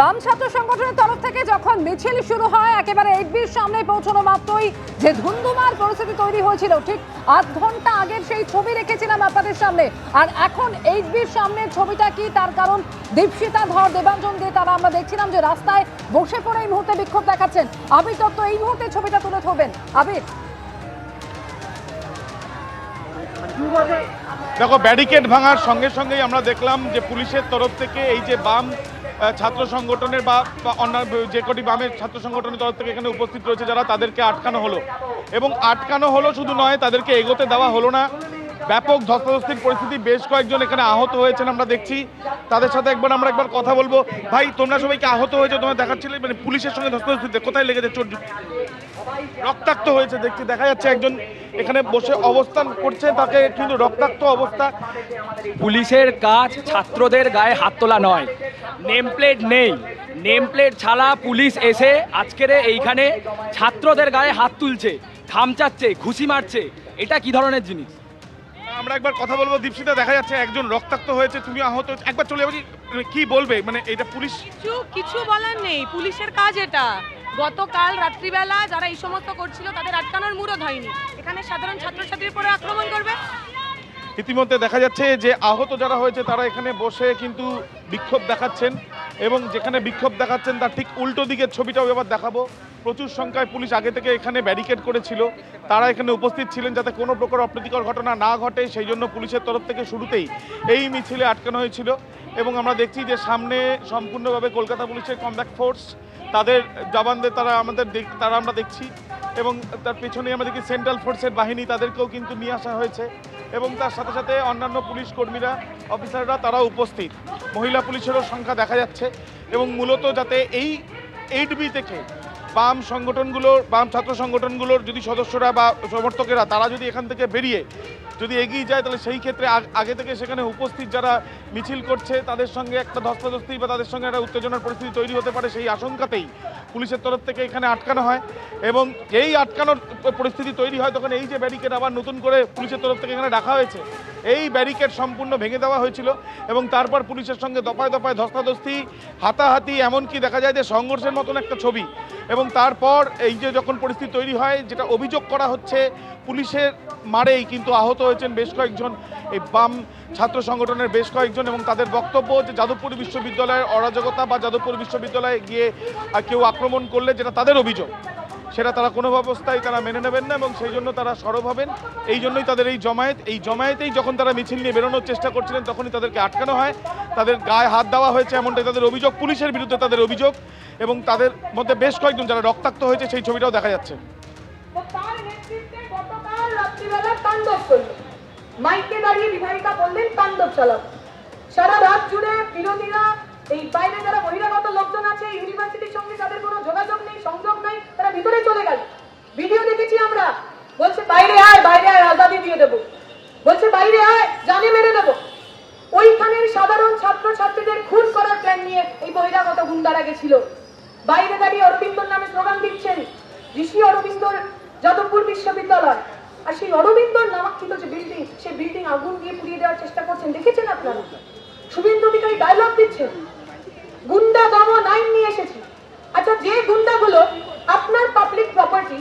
বাম ছাত্র সংগঠনের তরফ থেকে যখন মিছিল শুরু হয় একেবারে এইচবির সামনে পৌঁছানো মাত্রই যে ধুন্ধুমার পরিস্থিতি তৈরি হয়েছিল, ঠিক আধ ঘন্টা আগের সেই ছবি রেখেছিলাম আপনাদের সামনে। আর এখন এইচবির সামনে ছবিটা কি, তার কারণ দীপশিতা ধর, দেবাঞ্জন দে, তারা আমরা দেখছিলাম যে রাস্তায় বসে পড়ে এই মুহূর্তে বিক্ষোভ দেখাচ্ছেন। আবির দত্ত এই মুহূর্তে ছবিটা তুলে ধরবেন। আবির, দেখো, ব্যারিকেড ভাঙার সঙ্গে সঙ্গেই আমরা দেখলাম যে পুলিশের তরফ থেকে এই যে বাম ছাত্র সংগঠনের বা অন্যান্য যে কটি বামের ছাত্র সংগঠনের তরফ থেকে এখানে উপস্থিত রয়েছে যারা, তাদেরকে আটকানো হলো। এবং আটকানো হলো শুধু নয়, তাদেরকে এগোতে দেওয়া হলো না। ব্যাপক ধস্তাধস্তির পরিস্থিতি, বেশ কয়েকজন এখানে আহত হয়েছেন আমরা দেখছি। তাদের সাথে আমরা একবার কথা বলবো। ভাই, তোমরা সবাইকে আহত হয়েছে, তোমরা দেখাচ্ছিলে মানে পুলিশের সঙ্গে ধস্তাধস্তিতে কোথায় লেগেছে? চোট, রক্তাক্ত হয়েছে দেখছি, দেখা যাচ্ছে একজন এখানে বসে অবস্থান করছে, তাকে কিন্তু রক্তাক্ত অবস্থা। পুলিশের কাজ ছাত্রদের গায়ে হাত তোলা নয়, নেম প্লেট নেই, নেম প্লেট ছাড়া পুলিশ এসে আজকের এইখানে ছাত্রদের গায়ে হাত তুলছে, খামচাচ্ছে, ঘুষি মারছে, এটা কি ধরনের জিনিস? আমরা একবার কথা বলবো। দীপশিতা, দেখা যাচ্ছে একজন রক্তাক্ত হয়েছে, তুমি আহত, একবার চলে যাবো, কি বলবে? মানে এটা পুলিশ কিছু বলার নেই, পুলিশের কাজ এটা। গতকাল রাত্রিবেলা যারা এই সমস্ত করছিল তাদের আটকানোর মুরদ হয়নি, এখানে সাধারণ ছাত্রছাত্রীর উপরে আক্রমণ করবে। ইতিমধ্যে দেখা যাচ্ছে যে আহত যারা হয়েছে তারা এখানে বসে কিন্তু বিক্ষোভ দেখাচ্ছেন, এবং যেখানে বিক্ষোভ দেখাচ্ছেন তার ঠিক উল্টো দিকের ছবিটাও এবার দেখাবো। প্রচুর সংখ্যায় পুলিশ আগে থেকে এখানে ব্যারিকেড করেছিল, তারা এখানে উপস্থিত ছিলেন যাতে কোনো প্রকার অপ্রীতিকর ঘটনা না ঘটে, সেই জন্য পুলিশের তরফ থেকে শুরুতেই এই মিছিলে আটকানো হয়েছিল। এবং আমরা দেখছি যে সামনে সম্পূর্ণভাবে কলকাতা পুলিশের কমব্যাক ফোর্স, তাদের জওয়ানদের তারা আমরা দেখছি, এবং তার পেছনে আমরা দেখি সেন্ট্রাল ফোর্সের বাহিনী, তাদেরকেও কিন্তু নিয়ে আসা হয়েছে। এবং তার সাথে সাথে অন্যান্য পুলিশ কর্মীরা, অফিসাররা তারা উপস্থিত, মহিলা পুলিশেরও সংখ্যা দেখা যাচ্ছে। এবং মূলত যাতে এই 8B থেকে বাম ছাত্র সংগঠনগুলোর যদি সদস্যরা বা সমর্থকেরা তারা যদি এখান থেকে বেরিয়ে যদি এগিয়ে যায়, তাহলে সেই ক্ষেত্রে আগে থেকে সেখানে উপস্থিত যারা মিছিল করছে তাদের সঙ্গে একটা ধস্তাধস্তি বা তাদের সঙ্গে একটা উত্তেজনার পরিস্থিতি তৈরি হতে পারে, সেই আশঙ্কাতেই পুলিশের তরফ থেকে এখানে আটকানো হয়। এবং এই আটকানোর পরিস্থিতি তৈরি হয় তখন এই যে ব্যারিকেড আবার নতুন করে পুলিশের তরফ থেকে এখানে রাখা হয়েছে, এই ব্যারিকেড সম্পূর্ণ ভেঙে দেওয়া হয়েছিল। এবং তারপর পুলিশের সঙ্গে দফায় দফায় ধস্তাধস্তি, হাতাহাতি, এমনকি দেখা যায় যে সংঘর্ষের মতন একটা ছবি। এবং তারপর এই যে যখন পরিস্থিতি তৈরি হয়, যেটা অভিযোগ করা হচ্ছে পুলিশের মারেই কিন্তু আহত হয়েছেন বেশ কয়েকজন এই বাম ছাত্র সংগঠনের বেশ কয়েকজন। এবং তাদের বক্তব্য যে যাদবপুর বিশ্ববিদ্যালয়ের অরাজকতা বা যাদবপুর বিশ্ববিদ্যালয়ে গিয়ে কেউ আক্রমণ করলে যেটা তাদের অভিযোগ, সেটা তারা কোনো অবস্থায় তারা মেনে নেবেন না, এবং সেই জন্য তারা সরব হবেন। এই জন্যই তাদের এই জমায়েতেই যখন তারা মিছিল নিয়ে বেরোনোর চেষ্টা করছিলেন তখনই তাদেরকে আটকানো হয়, তাদের গায়ে হাত দেওয়া হয়েছে, এমনটাই তাদের অভিযোগ, পুলিশের বিরুদ্ধে তাদের অভিযোগ। এবং তাদের মধ্যে বেশ কয়েকজন যারা রক্তাক্ত হয়েছে সেই ছবিটাও দেখা যাচ্ছে। মাইকে দাঁড়িয়ে বিধায়িকা বললেন তাণ্ডব চালাও। সারা রাত জুড়ে বিরোধীরা, এই বাইরে যারা বহিরাগত লোকজন আছে, ইউনিভার্সিটির সঙ্গে তাদের কোনো যোগাযোগ নেই, সংযোগ নেই, তারা ভিতরে চলে গেল। ভিডিও দেখেছি আমরা, বলছে বাইরে আয়, আজাদি দিয়ে দেবো, বলছে বাইরে আয়, জানে মেরে দেবো। ওইখানের সাধারণ ছাত্র ছাত্রীদের খুন করার প্ল্যান নিয়ে এই বহিরাগত গুন্ডারা গেছিল। বাইরে দাঁড়িয়ে অরবিন্দর নামে স্লোগান দিচ্ছেন, ঋষি অরবিন্দর যাদবপুর বিশ্ববিদ্যালয়। আর সেই অরবিন্দর নামাঙ্কিত যে বিল্ডিং, সেই বিল্ডিং আগুন দিয়ে পুড়িয়ে দেওয়ার চেষ্টা করছেন, দেখেছেন আপনারা? শুভেন্দু অধিকারী ডায়লগ দিচ্ছেন, গুন্ডা দমন আইন নিয়ে এসেছি। আচ্ছা, যে গুন্ডাগুলো আপনার পাবলিক প্রপার্টি,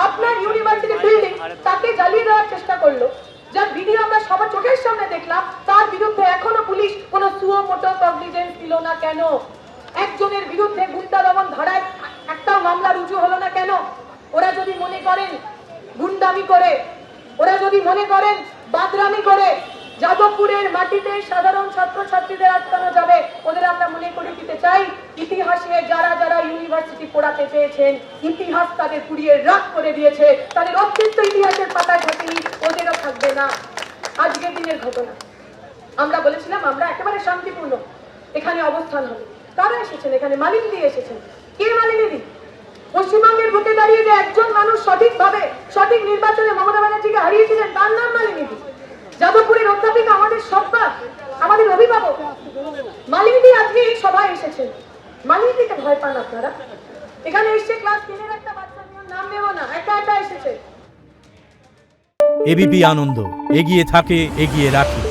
আপনার ইউনিভার্সিটি বিল্ডিং, তাকে জ্বালিয়ে দেওয়ার চেষ্টা করলো, যার ভিডিও আমরা সবার চোখের সামনে দেখলাম, তার বিরুদ্ধে এখনো পুলিশ কোনো সুও মোটো কগনিজেন্স দিল না কেন? একজনের বিরুদ্ধে গুন্ডা দমন ধারায় একটা মামলা রুজু হলো না কেন? ওরা যদি মনে করেন গুন্ডামি করে, ওরা যদি মনে করেন বাদরামি করে যাদবপুরের মাটিতে সাধারণ ছাত্রছাত্রীদের আটকানো যাবে, ওদের আমরা মনে করে দিতে চাই, ইতিহাসে যারা যারা ইউনিভার্সিটি পড়াতে চেয়েছেন, ইতিহাস তাদের পুড়িয়ে রাখ করে দিয়েছে, তাদের অস্তিত্ব ইতিহাসের পাতায় থাকেনি, ওদেরও থাকবে না। আজকের দিনের ঘটনা, আমরা বলেছিলাম আমরা একেবারে শান্তিপূর্ণ এখানে অবস্থান হবে। কারা এসেছেন এখানে? মালিনী দি এসেছেন। কে মালিনী দি? পশ্চিমবঙ্গের বুকে দাঁড়িয়ে যে একজন মানুষ সঠিকভাবে সঠিক নির্বাচনে মমতা ব্যানার্জিকে হারিয়েছিলেন, তার নাম মালিনী দি। যাদবপুরের অধ্যাপিকা, আমাদের সব্বা, আমাদের অভিভাবক। মালিনী দি আজকে এই সভায় এসেছেন। মালিনী দিকে ভয় পান আপনারা? এখানে এসে ক্লাস 10-এর একটা বাচ্চা, নাম নেব না, একা একা এসেছে। এবিপি আনন্দ, এগিয়ে থাকে, এগিয়ে রাখে।